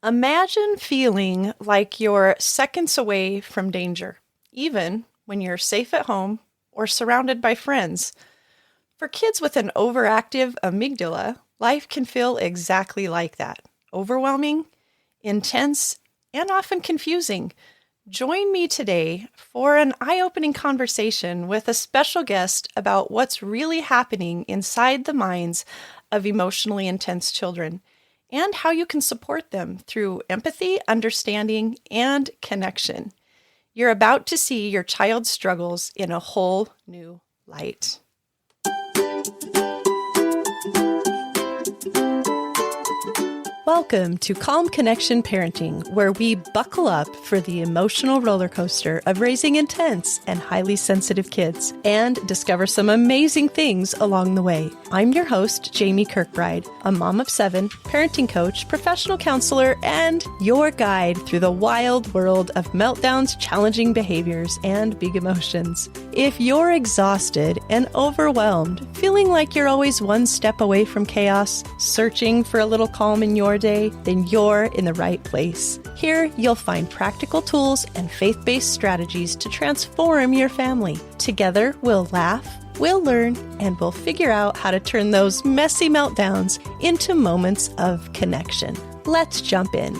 Imagine feeling like you're seconds away from danger, even when you're safe at home or surrounded by friends. For kids with an overactive amygdala, life can feel exactly like that: overwhelming, intense, and often confusing. Join me today for an eye opening conversation with a special guest about what's really happening inside the minds of emotionally intense children and how you can support them through empathy, understanding, and connection. You're about to see your child's struggles in a whole new light. Welcome to Calm Connection Parenting, where we buckle up for the emotional roller coaster of raising intense and highly sensitive kids and discover some amazing things along the way. I'm your host, Jamie Kirkbride, a mom of 7, parenting coach, professional counselor, and your guide through the wild world of meltdowns, challenging behaviors, and big emotions. If you're exhausted and overwhelmed, feeling like you're always one step away from chaos, searching for a little calm in your day, then you're in the right place. Here, you'll find practical tools and faith-based strategies to transform your family. Together, we'll laugh, we'll learn, and we'll figure out how to turn those messy meltdowns into moments of connection. Let's jump in.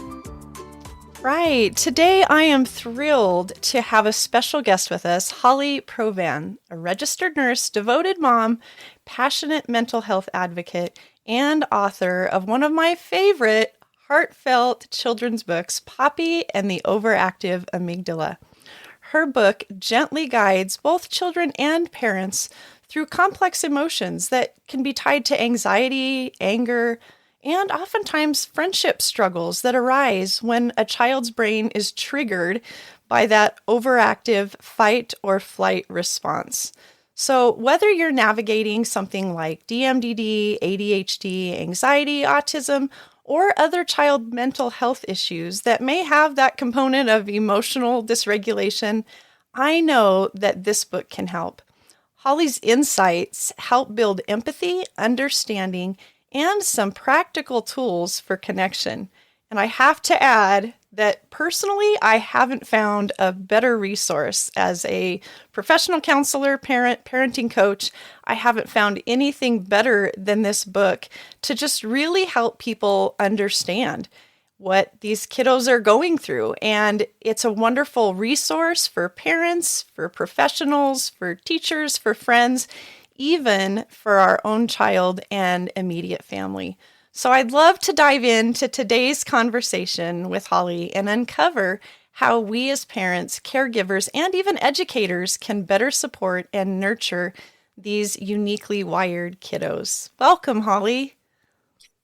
Right. Today, I am thrilled to have a special guest with us, Holly Provan, a registered nurse, devoted mom, passionate mental health advocate, and author of one of my favorite heartfelt children's books, Poppy and the Overactive Amygdala. Her book gently guides both children and parents through complex emotions that can be tied to anxiety, anger, and oftentimes friendship struggles that arise when a child's brain is triggered by that overactive fight or flight response. So whether you're navigating something like DMDD, ADHD, anxiety, autism, or other child mental health issues that may have that component of emotional dysregulation, I know that this book can help. Holly's insights help build empathy, understanding, and some practical tools for connection. And I have to add that personally, I haven't found a better resource as a professional counselor, parenting coach. I haven't found anything better than this book to just really help people understand what these kiddos are going through. And it's a wonderful resource for parents, for professionals, for teachers, for friends, even for our own child and immediate family. So I'd love to dive into today's conversation with Holly and uncover how we as parents, caregivers, and even educators can better support and nurture these uniquely wired kiddos. Welcome, Holly.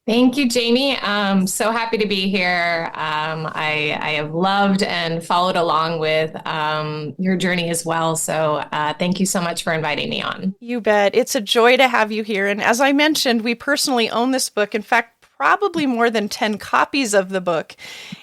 Thank you, Jamie. I'm so happy to be here. I have loved and followed along with your journey as well. So thank you so much for inviting me on. You bet. It's a joy to have you here. And as I mentioned, we personally own this book. In fact, probably more than 10 copies of the book.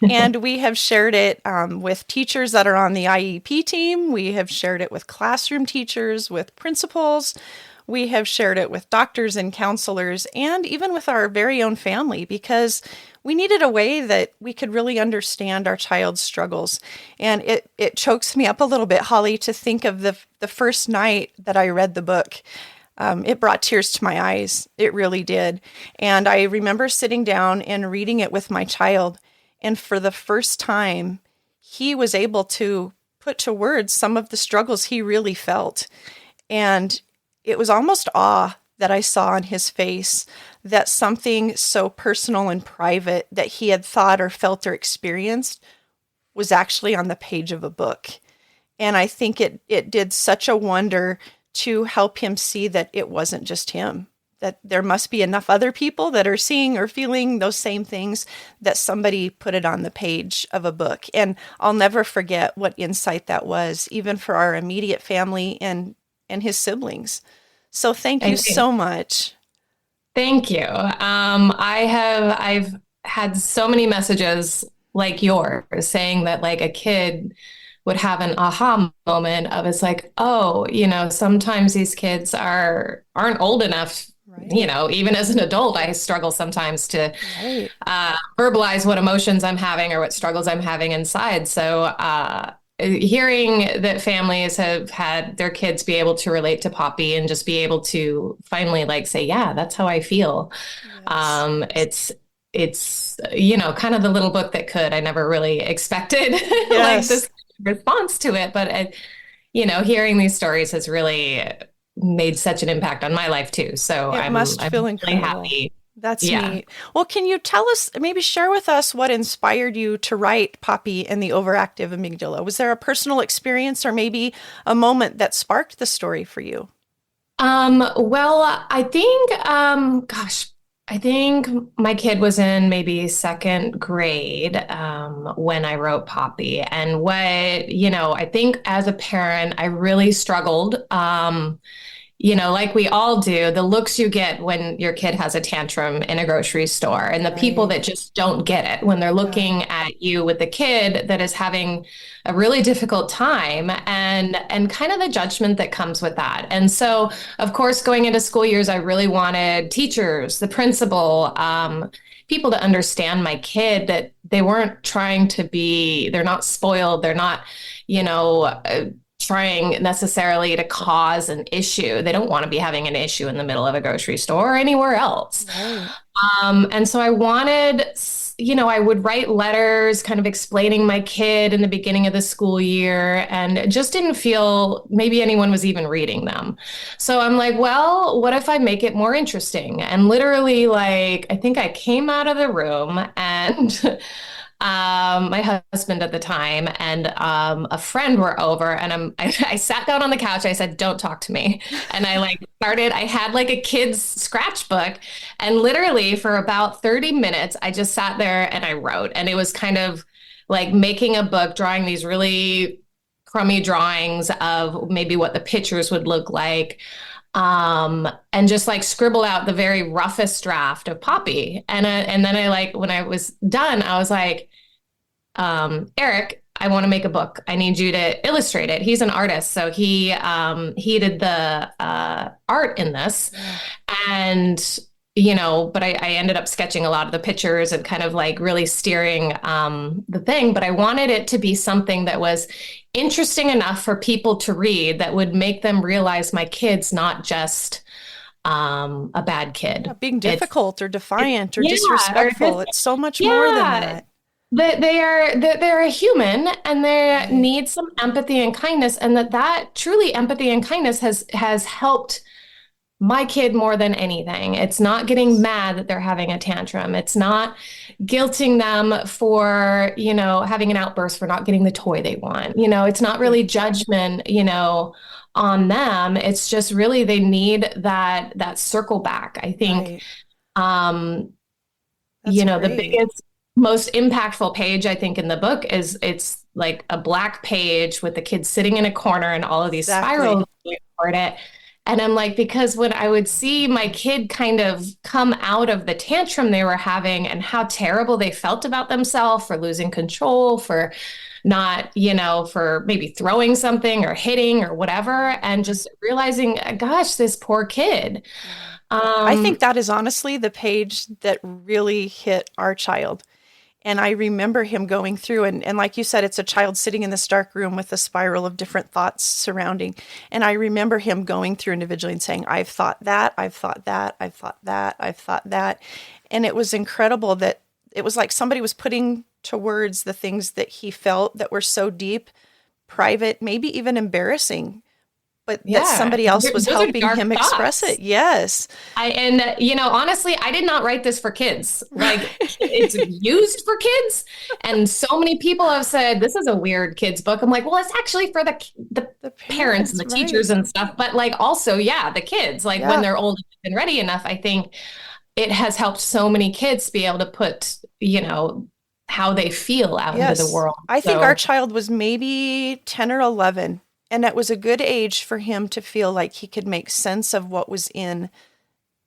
And we have shared it with teachers that are on the IEP team. We have shared it with classroom teachers, with principals. We have shared it with doctors and counselors, and even with our very own family, because we needed a way that we could really understand our child's struggles. And it chokes me up a little bit, Holly, to think of the first night that I read the book. It brought tears to my eyes. It really did. And I remember sitting down and reading it with my child. And for the first time, he was able to put to words some of the struggles he really felt. And it was almost awe that I saw on his face that something so personal and private that he had thought or felt or experienced was actually on the page of a book. And I think it did such a wonder to help him see that it wasn't just him, that there must be enough other people that are seeing or feeling those same things, that somebody put it on the page of a book. And I'll never forget what insight that was, even for our immediate family and his siblings. So thank you so much. Thank you. I've had so many messages like yours saying that like a kid would have an aha moment of it's like, oh, sometimes these kids aren't old enough you Right. know, even as an adult, I struggle sometimes to Right. verbalize what emotions I'm having or what struggles I'm having inside. So, hearing that families have had their kids be able to relate to Poppy and just be able to finally like say, yeah, that's how I feel. Yes. It's, you know, kind of the little book that could. I never really expected like Yes. this response to it, but you know, hearing these stories has really made such an impact on my life too. So It must I'm feel really incredible. happy. That's Yeah. neat. Well, can you tell us, maybe share with us what inspired you to write Poppy and the Overactive Amygdala? Was there a personal experience or maybe a moment that sparked the story for you? Well, I think, I think my kid was in maybe second grade, when I wrote Poppy. And what, you know, I think as a parent, I really struggled. You know, like we all do, the looks you get when your kid has a tantrum in a grocery store, and the people Right. that just don't get it when they're Yeah. looking at you with the kid that is having a really difficult time, and kind of the judgment that comes with that. And so, of course, going into school years, I really wanted teachers, the principal, people to understand my kid, that they weren't trying to be, they're not spoiled, they're not, you know, trying necessarily to cause an issue. They don't want to be having an issue in the middle of a grocery store or anywhere else. Right. And so I wanted, you know, I would write letters kind of explaining my kid in the beginning of the school year, and it just didn't feel maybe anyone was even reading them. So I'm like, well, what if I make it more interesting? And literally, like, I think I came out of the room and my husband at the time and a friend were over, and I sat down on the couch. I said, "Don't talk to me," and I like started. I had like a kid's scratchbook, and literally for about 30 minutes, I just sat there and I wrote, and it was kind of like making a book, drawing these really crummy drawings of maybe what the pictures would look like, and just like scribble out the very roughest draft of Poppy. And then I like when I was done, I was like, Eric, I want to make a book. I need you to illustrate it. He's an artist, so he did the art in this, Yeah. and you know, but I ended up sketching a lot of the pictures and kind of like really steering the thing. But I wanted it to be something that was interesting enough for people to read, that would make them realize my kid's not just a bad Yeah. kid. Being It's difficult or defiant or yeah, or disrespectful. just It's so much more than yeah. that. That they're a human, and they Right. need some empathy and kindness, and that truly empathy and kindness has helped my kid more than anything. It's not getting mad that they're having a tantrum. It's not guilting them for, you know, having an outburst for not getting the toy they want. You know, it's not Right. really judgment, you know, on them. It's just really they need that circle back. I think Right. um That's you know, the great. biggest, most impactful page I think in the book is it's like a black page with the kids sitting in a corner and all of these Exactly. spirals toward it. And I'm like, because when I would see my kid kind of come out of the tantrum they were having and how terrible they felt about themselves for losing control, for not, you know, for maybe throwing something or hitting or whatever, and just realizing, gosh, this poor kid. Yeah. I think Um, that is honestly the page that really hit our child. And I remember him going through, and like you said, it's a child sitting in this dark room with a spiral of different thoughts surrounding. And I remember him going through individually and saying, I've thought that, I've thought that, I've thought that, I've thought that. And it was incredible that it was like somebody was putting to words the things that he felt that were so deep, private, maybe even embarrassing, but that yeah, somebody else was those are helping dark him express it. thoughts. Yes. And you know, honestly, I did not write this for kids. Like it's Right. used for kids, and so many people have said this is a weird kids book. I'm like, well, it's actually for the The parents and parents, the right. teachers and stuff, but like also, yeah, the kids. Like when Yeah. they're old and ready enough, I think it has helped so many kids be able to put, you know, how they feel out into the Yes. world. I think our So child was maybe 10 or 11, and that was a good age for him to feel like he could make sense of what was in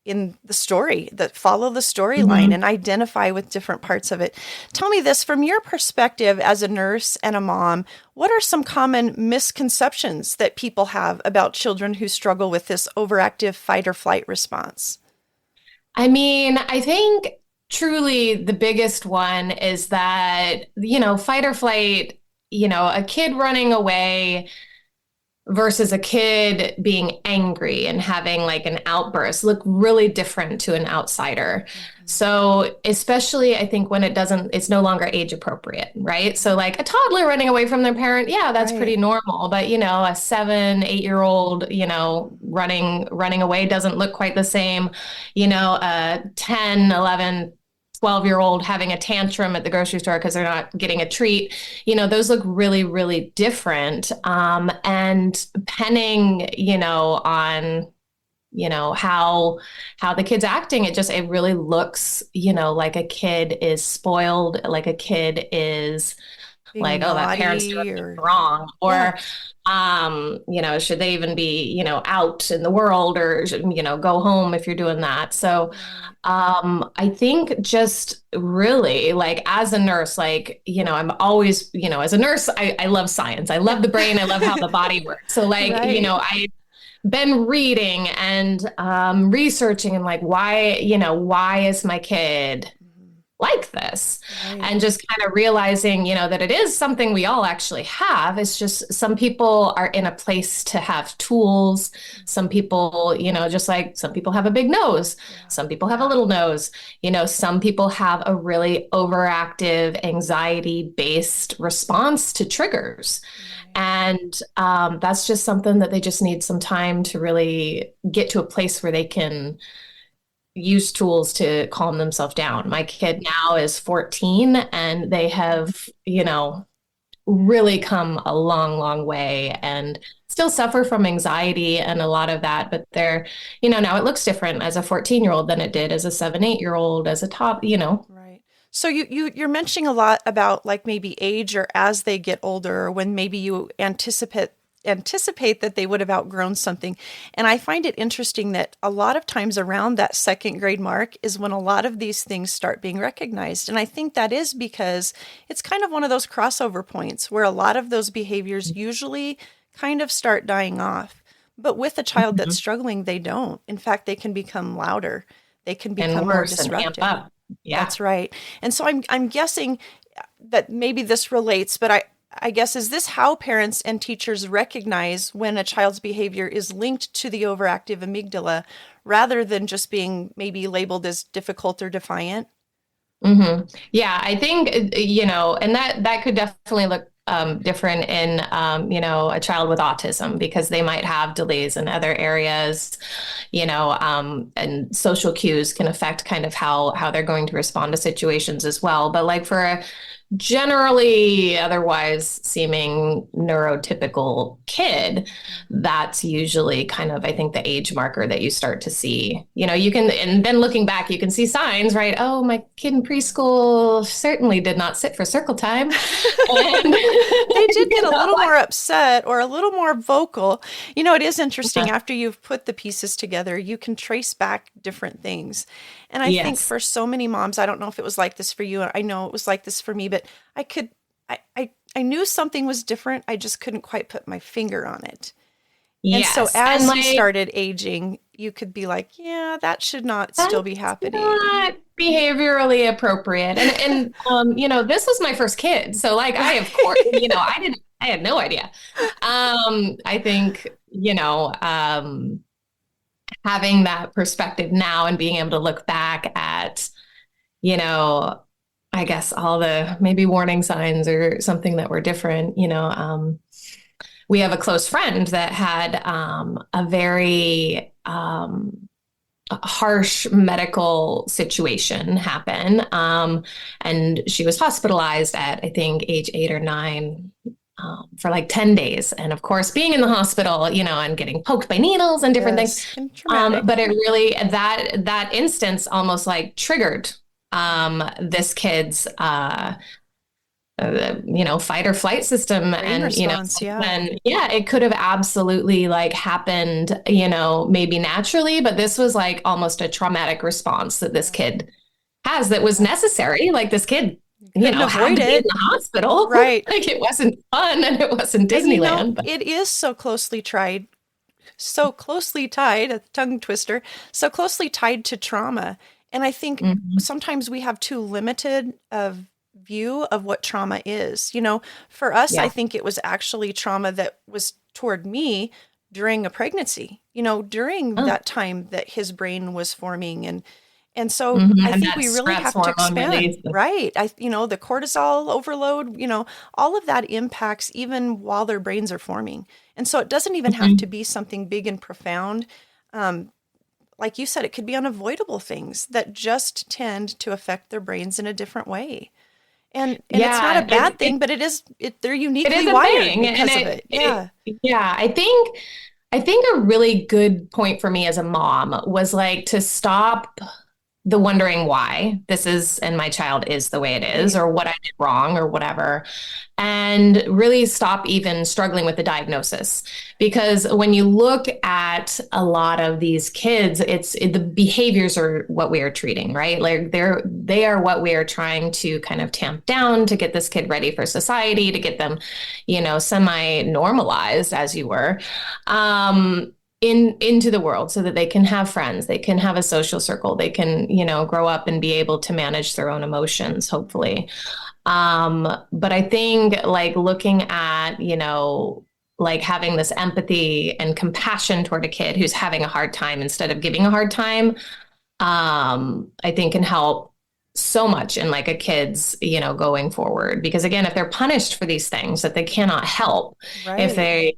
the story, that follow the storyline mhm. and identify with different parts of it. Tell me this from your perspective as a nurse and a mom, what are some common misconceptions that people have about children who struggle with this overactive fight or flight response? I mean, I think truly the biggest one is that, fight or flight, a kid running away versus a kid being angry and having like an outburst look really different to an outsider. So, especially I think when it's no longer age appropriate, right? So, like a toddler running away from their parent, yeah, that's pretty Right. normal. But, a 7, 8 year old, running away doesn't look quite the same. A 10, 11, 12-year old having a tantrum at the grocery store because they're not getting a treat, those look really, really different. And depending, on, how the kid's acting, it really looks, like a kid is spoiled, like a kid is Being like, oh, that parent's doing naughty something or, wrong. yeah. Or, should they even be, out in the world or, go home if you're doing that. So, Right. I think just really like as a nurse, like, I'm always, as a nurse, I love science. I Yeah. love the brain. I love how the body works. So like, Right. I've been reading and researching and like, why is my kid Mhm. like this? Right. And just kind of realizing, that it is something we all actually have. It's just some people are in a place to have tools. Some people, just like some people have a big nose, Yeah. some people have a little nose, some people have a really overactive anxiety based response to triggers. Right. And that's just something that they just need some time to really get to a place where they can use tools to calm themselves down. My kid now is 14 and they have, really come a long, long way and still suffer from anxiety and a lot of that. But they're, now it looks different as a 14-year-old than it did as a 7, 8-year-old, as a top. Right. So you're mentioning a lot about like maybe age or as they get older or when maybe you anticipate that they would have outgrown something. And I find it interesting that a lot of times around that second grade mark is when a lot of these things start being recognized. And I think that is because it's kind of one of those crossover points where a lot of those behaviors usually kind of start dying off. But with a child that's Mhm. struggling, they don't. In fact, they can become louder. They can And become more worse and amp disruptive. up. Yeah. That's right. And so I'm guessing that maybe this relates, but I guess is this how parents and teachers recognize when a child's behavior is linked to the overactive amygdala rather than just being maybe labeled as difficult or defiant? Yeah, I think, and that could definitely look different in, a child with autism because they might have delays in other areas, and social cues can affect kind of how they're going to respond to situations as well. But like for a generally otherwise seeming neurotypical kid, that's usually kind of, I think, the age marker that you start to see. You can, and then looking back, you can see signs, right? Oh, my kid in preschool certainly did not sit for circle time. And, They did get a little more upset or a little more vocal. It is interesting after you've put the pieces together, you can trace back different things. And I think yes. for so many moms, I don't know if it was like this for you. I know it was like this for me, but I could, I knew something was different. I just couldn't quite put my finger on it. And so Yes. And as you like, started aging, you could be like, yeah, that should not still be that's happening. not behaviorally appropriate. And this was my first kid. So like I of course, I had no idea. I think, having that perspective now and being able to look back at, you know, I guess all the maybe warning signs or something that were different, we have a close friend that had a very harsh medical situation happen. And she was hospitalized at, I think, age 8 or 9 for like 10 days. And of course, being in the hospital, and getting poked by needles and different things. Yes, and traumatic. But it really, that instance almost like triggered this kid's fight or flight system. Brain And, response, yeah. then, yeah, it could have absolutely like happened, maybe naturally, but this was like almost a traumatic response that this Yeah. kid has that was necessary. Like this kid, Couldn't had avoid to be in it. the hospital. Right. Like it wasn't fun and it wasn't And Disneyland, but it is so closely tried so closely tied, a tongue twister, so closely tied to trauma. And I think sometimes we have too limited of view of what trauma is. For us, I think it was actually trauma that was toward me during a pregnancy, during that time that his brain was forming. And so I think we really have to expand, right? The cortisol overload, all of that impacts even while their brains are forming. And so it doesn't even have to be something big and profound. Like you said, it could be unavoidable things that just tend to affect their brains in a different way. And it's not a bad thing, but they're uniquely wired because of it. Yeah. I think a really good point for me as a mom was like to stop the wondering why this is, and my child is the way it is, or what I did wrong or whatever, and really stop even struggling with the diagnosis. Because when you look at a lot of these kids, the behaviors are what we are treating, right? Like they are what we are trying to kind of tamp down to get this kid ready for society, to get them, semi-normalized, as you were. Into the world so that they can have friends, they can have a social circle, they can, grow up and be able to manage their own emotions, hopefully. But I think like looking at, like having this empathy and compassion toward a kid who's having a hard time instead of giving a hard time, I think can help so much in like a kid's, going forward. Because again, if they're punished for these things that they cannot help, if they,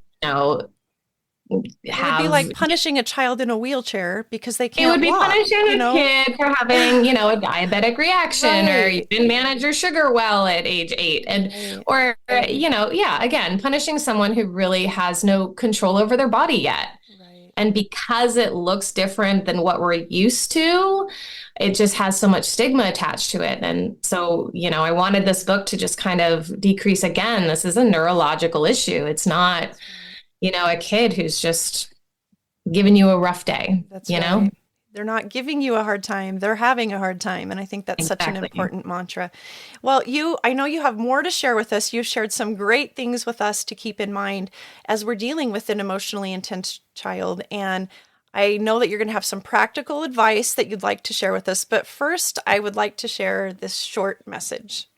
it would be like punishing a child in a wheelchair because they can't walk. It would be punishing a kid for having, a diabetic reaction, or you didn't manage your sugar well at age 8. Or, again, punishing someone who really has no control over their body yet. Right. And because it looks different than what we're used to, it just has so much stigma attached to it. And so, I wanted this book to just kind of decrease again. This is a neurological issue. It's not a kid who's just giving you a rough day. That's right. They're not giving you a hard time. They're having a hard time. And I think that's such an important mantra. Well, I know you have more to share with us. You've shared some great things with us to keep in mind as we're dealing with an emotionally intense child. And I know that you're going to have some practical advice that you'd like to share with us. But first, I would like to share this short message.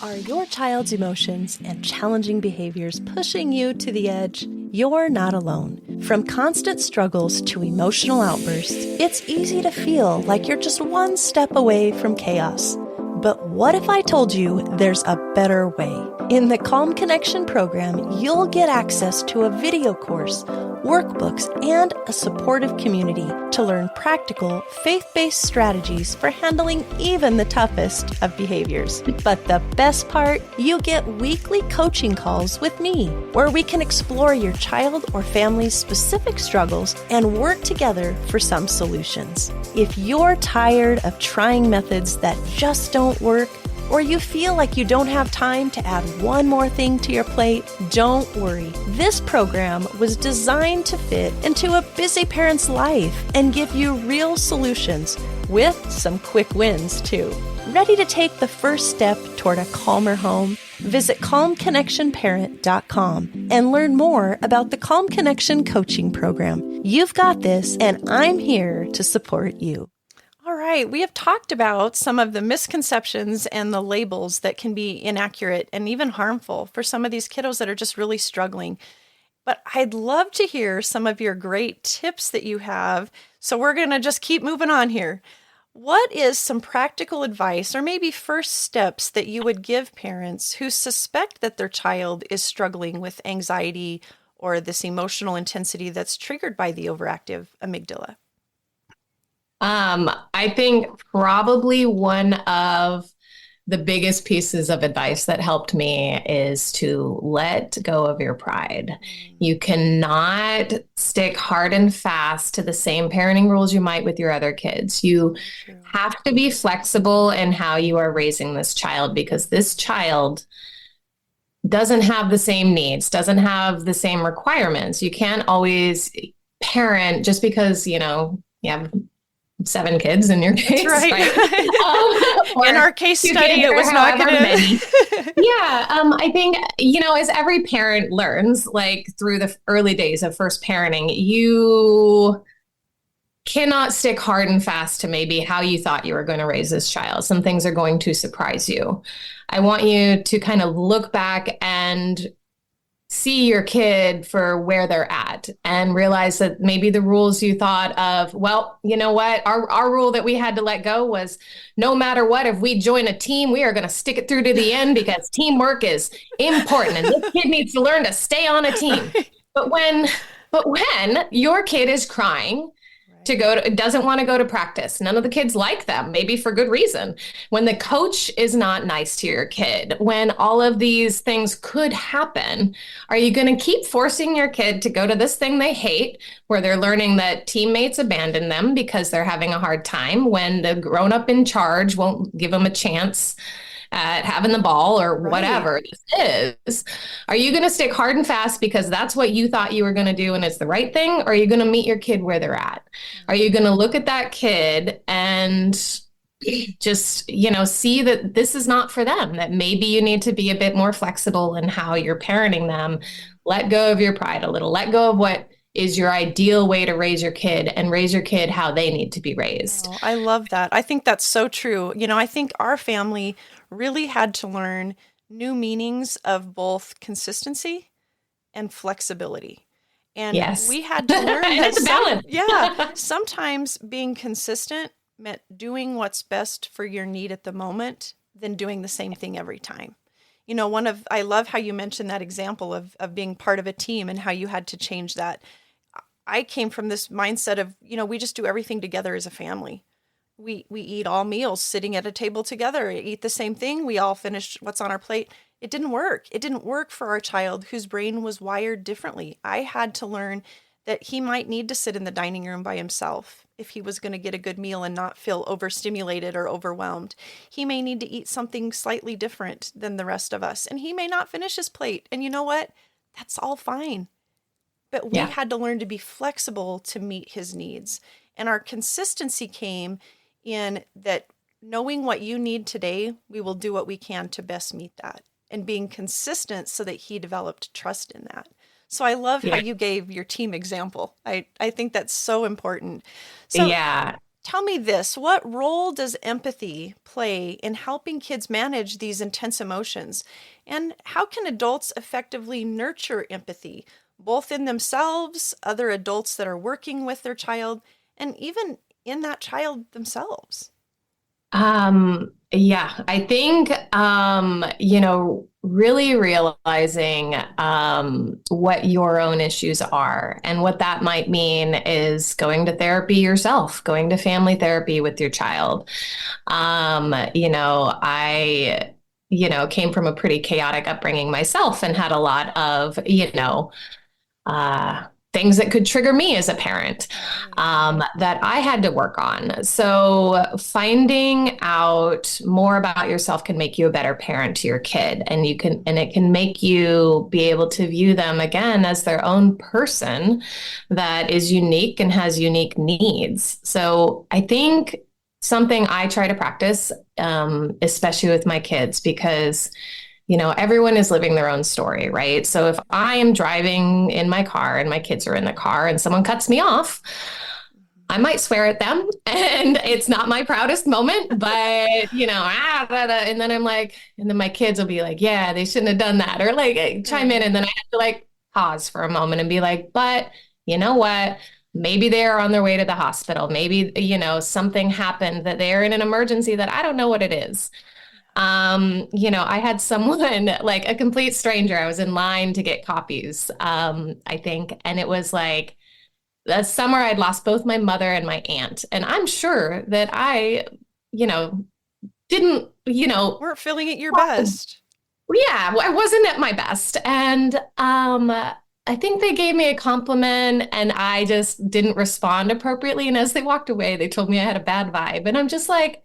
Are your child's emotions and challenging behaviors pushing you to the edge? You're not alone. From constant struggles to emotional outbursts, it's easy to feel like you're just one step away from chaos. But what if I told you there's a better way? In the Calm Connection program, you'll get access to a video course, workbooks, and a supportive community to learn practical, faith-based strategies for handling even the toughest of behaviors. But the best part, you get weekly coaching calls with me, where we can explore your child or family's specific struggles and work together for some solutions. If you're tired of trying methods that just don't work, or you feel like you don't have time to add one more thing to your plate, don't worry. This program was designed to fit into a busy parent's life and give you real solutions with some quick wins too. Ready to take the first step toward a calmer home? Visit calmconnectionparent.com and learn more about the Calm Connection coaching program. You've got this, and I'm here to support you. All right, we have talked about some of the misconceptions and the labels that can be inaccurate and even harmful for some of these kiddos that are just really struggling. But I'd love to hear some of your great tips that you have. So we're going to just keep moving on here. What is some practical advice or maybe first steps that you would give parents who suspect that their child is struggling with anxiety or this emotional intensity that's triggered by the overactive amygdala? I think probably one of the biggest pieces of advice that helped me is to let go of your pride. You cannot stick hard and fast to the same parenting rules you might with your other kids. You have to be flexible in how you are raising this child, because this child doesn't have the same needs, doesn't have the same requirements. You can't always parent just because, you have 7 kids in your case. That's right. In our case study, it was not going to. I think, as every parent learns, like through the early days of first parenting, you cannot stick hard and fast to maybe how you thought you were going to raise this child. Some things are going to surprise you. I want you to kind of look back and see your kid for where they're at and realize that maybe the rules you thought of, well, you know what, our rule that we had to let go was no matter what, if we join a team, we are going to stick it through to the end because teamwork is important and this kid needs to learn to stay on a team. But when your kid is crying doesn't want to go to practice. None of the kids like them, maybe for good reason. When the coach is not nice to your kid, when all of these things could happen, are you going to keep forcing your kid to go to this thing they hate, where they're learning that teammates abandon them because they're having a hard time, when the grown-up in charge won't give them a chance at having the ball or whatever this is? Are you going to stick hard and fast because that's what you thought you were going to do and it's the right thing? Or are you going to meet your kid where they're at? Are you going to look at that kid and just, see that this is not for them, that maybe you need to be a bit more flexible in how you're parenting them? Let go of your pride a little, let go of what is your ideal way to raise your kid and raise your kid how they need to be raised. Oh, I love that. I think that's so true. I think our family really had to learn new meanings of both consistency and flexibility. And we had to learn that it's a balance. Sometimes being consistent meant doing what's best for your need at the moment than doing the same thing every time. I love how you mentioned that example of being part of a team and how you had to change that. I came from this mindset of, we just do everything together as a family. We eat all meals sitting at a table together, eat the same thing. We all finish what's on our plate. It didn't work. It didn't work for our child whose brain was wired differently. I had to learn that he might need to sit in the dining room by himself if he was going to get a good meal and not feel overstimulated or overwhelmed. He may need to eat something slightly different than the rest of us, and he may not finish his plate. And you know what? That's all fine. But we had to learn to be flexible to meet his needs. And our consistency came in that knowing what you need today, we will do what we can to best meet that, and being consistent so that he developed trust in that. So I love how you gave your team example. I think that's so important. So tell me this, what role does empathy play in helping kids manage these intense emotions? And how can adults effectively nurture empathy, both in themselves, other adults that are working with their child, and even in that child themselves? I think, really realizing what your own issues are, and what that might mean is going to therapy yourself, going to family therapy with your child. I came from a pretty chaotic upbringing myself and had a lot of, things that could trigger me as a parent that I had to work on. So finding out more about yourself can make you a better parent to your kid. And it can make you be able to view them again as their own person that is unique and has unique needs. So I think something I try to practice, especially with my kids, because everyone is living their own story, right? So if I am driving in my car and my kids are in the car and someone cuts me off, I might swear at them, and it's not my proudest moment, but and then I'm like, and then my kids will be like, yeah, they shouldn't have done that, or like chime in. And then I have to like pause for a moment and be like, but you know what? Maybe they're on their way to the hospital. Maybe, something happened that they're in an emergency that I don't know what it is. I had someone, like a complete stranger, I was in line to get copies, I think. And it was like that summer I'd lost both my mother and my aunt. And I'm sure that I, didn't, weren't feeling at your best. Yeah, I wasn't at my best. And, I think they gave me a compliment and I just didn't respond appropriately. And as they walked away, they told me I had a bad vibe. And I'm just like,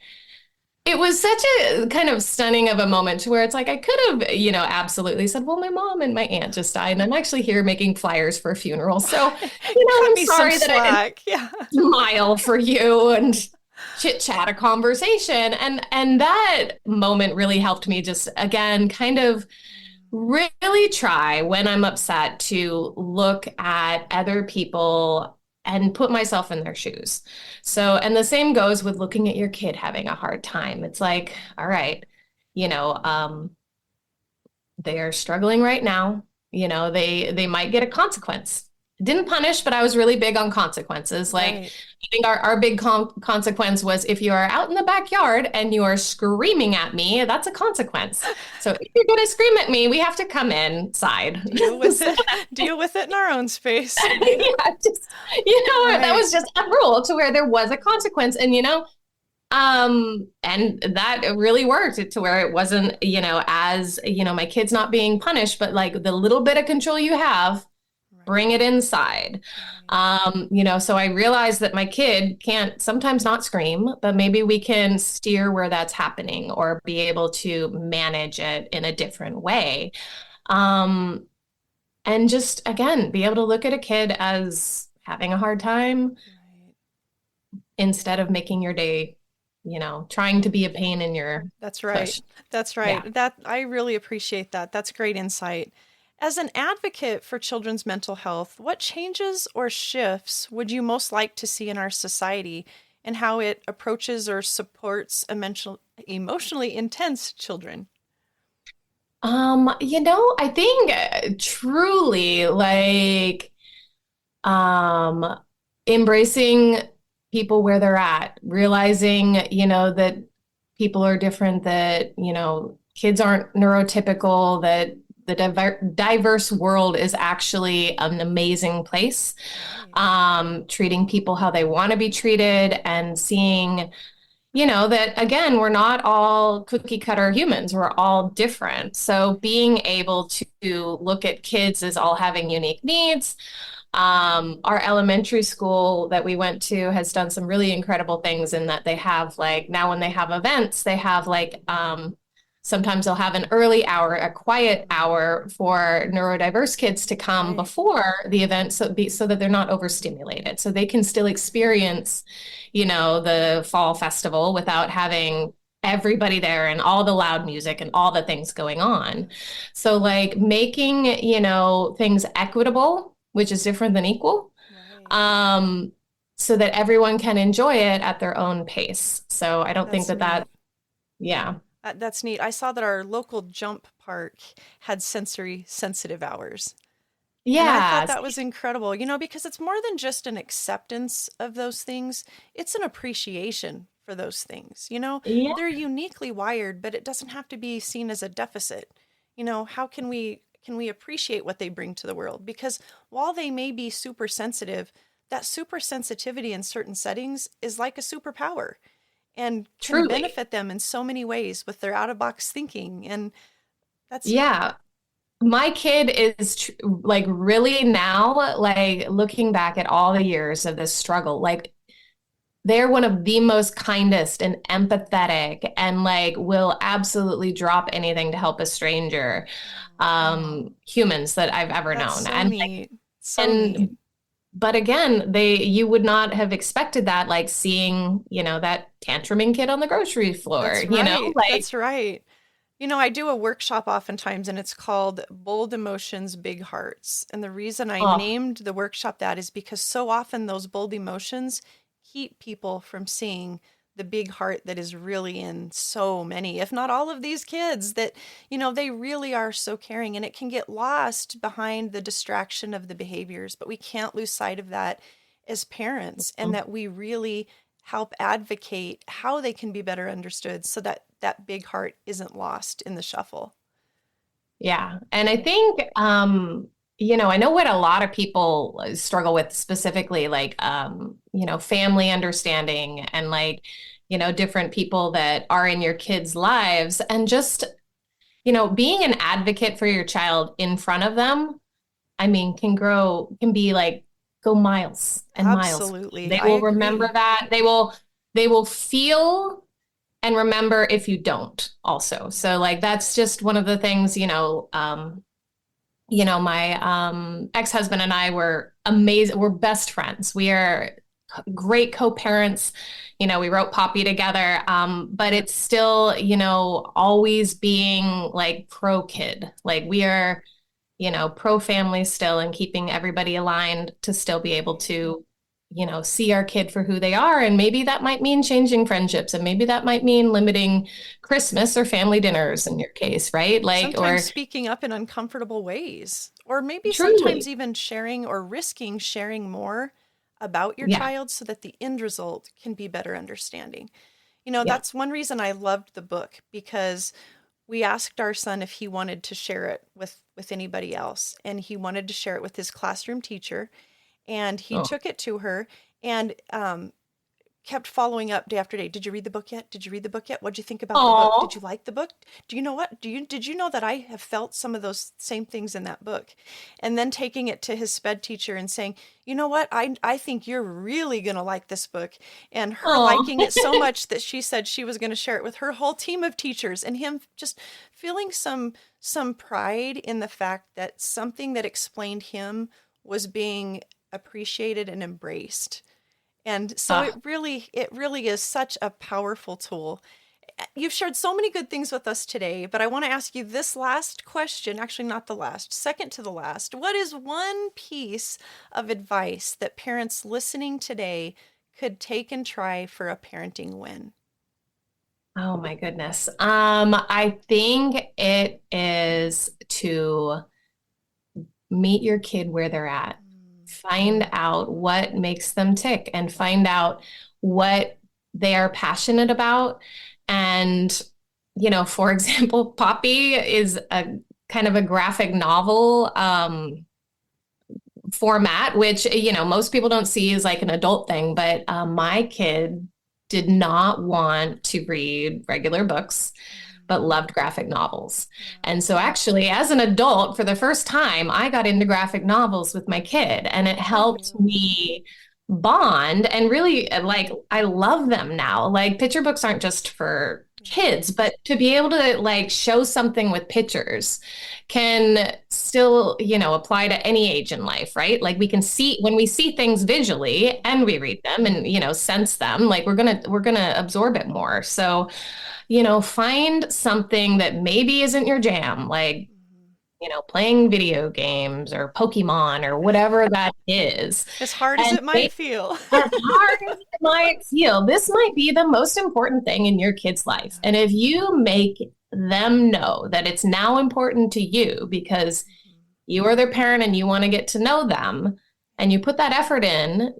it was such a kind of stunning of a moment where it's like, I could have, absolutely said, well, my mom and my aunt just died, and I'm actually here making flyers for a funeral. So, I'm sorry that I didn't smile for you. And chit chat, a conversation. And that moment really helped me just, again, kind of really try when I'm upset to look at other people and put myself in their shoes. So, and the same goes with looking at your kid having a hard time. It's like, all right, you know, they are struggling right now. They might get a consequence. Didn't punish, but I was really big on consequences. Like, Right. I think our big consequence was if you are out in the backyard and you are screaming at me, that's a consequence. So if you're going to scream at me, we have to come inside. Deal with it. Deal with it in our own space. Yeah, just, Right. that was just a rule to where there was a consequence. And, and that really worked to where it wasn't, as, my kid's not being punished, but like the little bit of control you have, bring it inside. So I realized that my kid can't sometimes not scream, but maybe we can steer where that's happening or be able to manage it in a different way. And just, again, be able to look at a kid as having a hard time instead of making your day, trying to be a pain in your That's right. push. That's right. Yeah. That I really appreciate that. That's great insight. As an advocate for children's mental health, what changes or shifts would you most like to see in our society and how it approaches or supports emotionally intense children? I think truly like um embracing people where they're at, realizing, that people are different, that, kids aren't neurotypical, that the diverse world is actually an amazing place. Treating people how they want to be treated and seeing, that again, we're not all cookie cutter humans. We're all different. So being able to look at kids as all having unique needs. Our elementary school that we went to has done some really incredible things in that they have like now when they have events, they have like sometimes they'll have an early hour, a quiet hour for neurodiverse kids to come before the event so that they're not overstimulated. So they can still experience, the fall festival without having everybody there and all the loud music and all the things going on. So like making, things equitable, which is different than equal, so that everyone can enjoy it at their own pace. So I don't think that, yeah. That's neat. I saw that our local jump park had sensory sensitive hours. And I Yeah. thought that was incredible, because it's more than just an acceptance of those things, it's an appreciation for those things. Yeah. They're uniquely wired, but it doesn't have to be seen as a deficit. How can we appreciate what they bring to the world? Because while they may be super sensitive, that super sensitivity in certain settings is like a superpower and can Truly. benefit them in so many ways with their out of box thinking. And that's, Yeah. My kid is like really now, like looking back at all the years of this struggle, like they're one of the most kindest and empathetic and like will absolutely drop anything to help a stranger, humans that I've ever that's known. so And neat. So neat. but again, you would not have expected that, like seeing, that tantruming kid on the grocery floor, That's right. like, That's right. I do a workshop oftentimes and it's called Bold Emotions, Big Hearts. And the reason I oh, named the workshop that is because so often those bold emotions keep people from seeing the big heart that is really in so many, if not all of these kids that, they really are so caring and it can get lost behind the distraction of the behaviors, but we can't lose sight of that as parents and that we really help advocate how they can be better understood so that that big heart isn't lost in the shuffle. yeah. And I think, I know what a lot of people struggle with specifically, like, family understanding and like, different people that are in your kids' lives and just, being an advocate for your child in front of them, I mean, can be like, go miles and miles. Absolutely. They I will remember agree. that. They will feel and remember if you don't also. So like, that's just one of the things, my ex-husband and I were amazing. We're best friends. We are great co-parents. We wrote Poppy together, but it's still, always being like pro kid. Like we are, pro family still, and keeping everybody aligned to still be able to, see our kid for who they are. And maybe that might mean changing friendships, and maybe that might mean limiting Christmas or family dinners in your case, right? Like, Sometimes or speaking up in uncomfortable ways, or maybe sometimes truly, even sharing or risking sharing more about your yeah, child so that the end result can be better understanding. yeah. That's one reason I loved the book, because we asked our son if he wanted to share it with anybody else, and he wanted to share it with his classroom teacher, and he Oh, took it to her, and kept following up day after day. Did you read the book yet? Did you read the book yet? What'd you think about the book? Did oh, you like the book? Do you know what? Did you know that I have felt some of those same things in that book? And then taking it to his sped teacher and saying, you know what? I think you're really going to like this book. And her oh. liking it so much that she said she was going to share it with her whole team of teachers, and him just feeling some pride in the fact that something that explained him was being appreciated and embraced. And so Ah. it really is such a powerful tool. You've shared so many good things with us today, but I want to ask you this last question, actually not the last, second to the last. What is one piece of advice that parents listening today could take and try for a parenting win? Oh my goodness. I think it is to meet your kid where they're at. Find out what makes them tick, and find out what they are passionate about. And, for example, Poppy is a kind of a graphic novel format, which, most people don't see as like an adult thing, but my kid did not want to read regular books, but loved graphic novels. And so, actually, as an adult, for the first time, I got into graphic novels with my kid, and it Good for helped you. me bond and really, like, I love them now. Like, picture books aren't just for kids, Yes. but to be able to like show something with pictures can still, apply to any age in life, right? Like we can see, when we see things visually and we read them and, sense them, like we're going to absorb it more. So, find something that maybe isn't your jam, like, Mhm. playing video games or Pokemon or whatever that is. As hard as And it might feel. as hard as it might feel, this might be the most important thing in your kid's life. And if you make them know that it's now important to you because Mhm. you are their parent and you want to get to know them, and you put that effort in,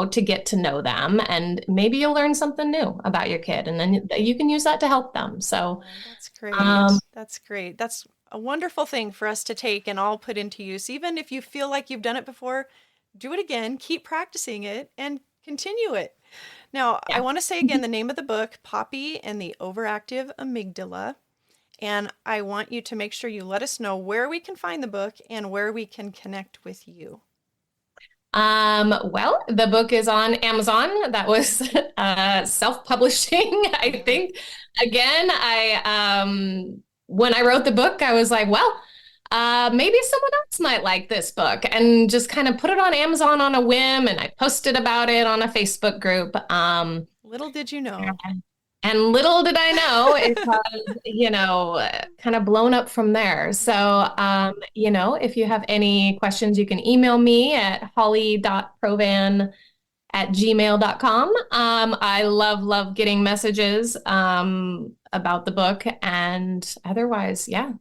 to get to know them, and maybe you'll learn something new about your kid, and then you can use that to help them. So, Oh, that's um, great. That's great. That's a wonderful thing for us to take and all put into use. Even if you feel like you've done it before, do it again, keep practicing it, and continue it. Now, I yeah. want to say again the name of the book, Poppy and the Overactive Amygdala. And I want you to make sure you let us know where we can find the book and where we can connect with you. Well, the book is on Amazon. That was self-publishing, I Yeah. think. Again, when I wrote the book, I was like, well, maybe someone else might like this book, and just kind of put it on Amazon on a whim, and I posted about it on a Facebook group. Little did you know. And little did I know it was, kind of blown up from there. So, if you have any questions, you can email me at holly.provan@gmail.com. I love getting messages about the book. And otherwise, yeah.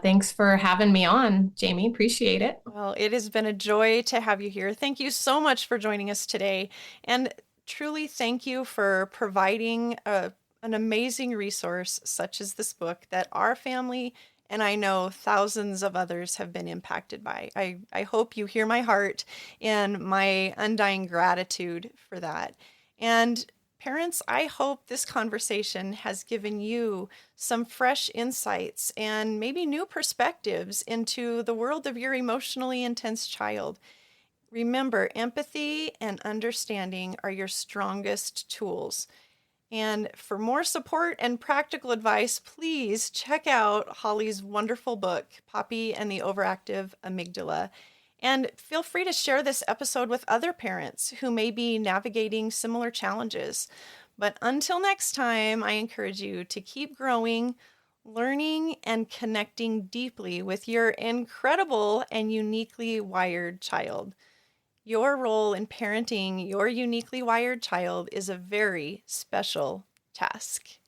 Thanks for having me on, Jamie. Appreciate it. Well, it has been a joy to have you here. Thank you so much for joining us today. And truly thank you for providing an amazing resource such as this book that our family and I know thousands of others have been impacted by. I hope you hear my heart and my undying gratitude for that. And parents, I hope this conversation has given you some fresh insights and maybe new perspectives into the world of your emotionally intense child. Remember, empathy and understanding are your strongest tools. And for more support and practical advice, please check out Holly's wonderful book, Poppy and the Overactive Amygdala. And feel free to share this episode with other parents who may be navigating similar challenges. But until next time, I encourage you to keep growing, learning, and connecting deeply with your incredible and uniquely wired child. Your role in parenting your uniquely wired child is a very special task.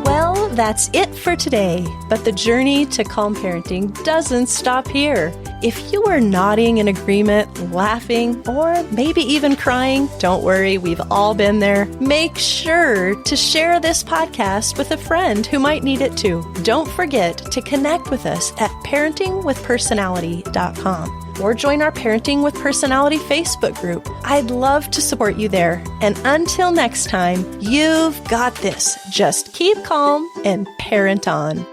Well, that's it for today, but the journey to calm parenting doesn't stop here. If you are nodding in agreement, laughing, or maybe even crying, don't worry, we've all been there. Make sure to share this podcast with a friend who might need it too. Don't forget to connect with us at parentingwithpersonality.com or join our Parenting with Personality Facebook group. I'd love to support you there. And until next time, you've got this. Just keep calm and parent on.